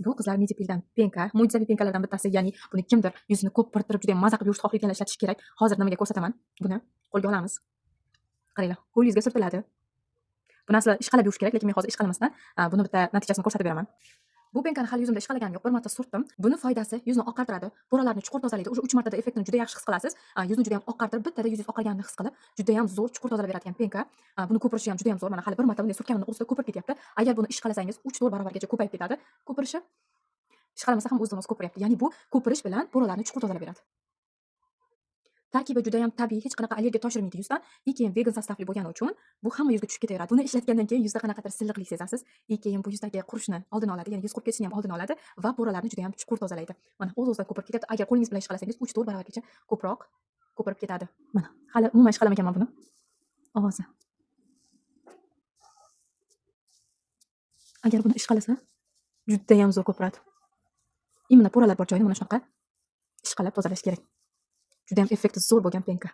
Bu qizlar Medipildan penka, mo'jizaviy penkalardan bittasi, ya'ni buni kimdir yuzini ko'p pirtirib juda ham maza qilib yurish xohlayotganlar ishlatishi kerak. Hozir nimaga ko'rsataman. Buni qo'lga olamiz. Qaranglar, qo'l yuzga surtiladi. Buni asli ishqalab yurish kerak, lekin men hozir ishqalamasdan buni bitta natijasini ko'rsatib beraman. Bu penkani hali yuzimda ishqalaganim yo'q. Bir marta surtdim. Buni foydasi yuzni oqartiradi, poralarni chuqur tozalaydi. O'sha 3 martada effektini juda yaxshi his qilasiz. Yuzni juda ham oqartirib, bittada yuzingiz oqarganini his qilib, juda ham zo'r chuqur tozalab beradigan penka. Buni ko'pirishi ham juda ham zo'r. Mana hali bir marta bunday surtganimni o'zida ko'pirib ketyapti. Agar buni ishqalasangiz 3-4 barobargacha ko'payib ketadi. Ko'pirishi ishqalamasa ham o'zidan o'zi ko'piryapti. Ya'ni bu ko'pirish bilan poralarni chuqur tozalab beradi. Tarkibi juda ham tabiiy, hech qanaqa allergiya toshirmaydi yuzdan. И keyin vegan sostavli bo'lgani uchun bu hamma yuzga tushib ketaveradi. Buni ishlatgandan keyin yuzda qanaqadir silliqlik sezasiz. Keyin bu yuzdagi qurishni oldini oladi, ya'ni yuz qurib ketishini ham oldini oladi va poralarni juda ham chuqur tozalaydi. Mana o'z-o'zidan ko'pirib ketadi. Agar qo'lingiz bilan ishqalasangiz 3-4 barobargacha ko'proq ko'pirib ketadi. Mana hali umuman ishqalamaganman buni. Ovozi. Agar buni ishqalasa, juda ham zo'r ko'piradi. Imенно poralar bor joyini mana shunaqa ishqalab tozalash kerak. Juda ham effekti zo'r bo'lgan penka.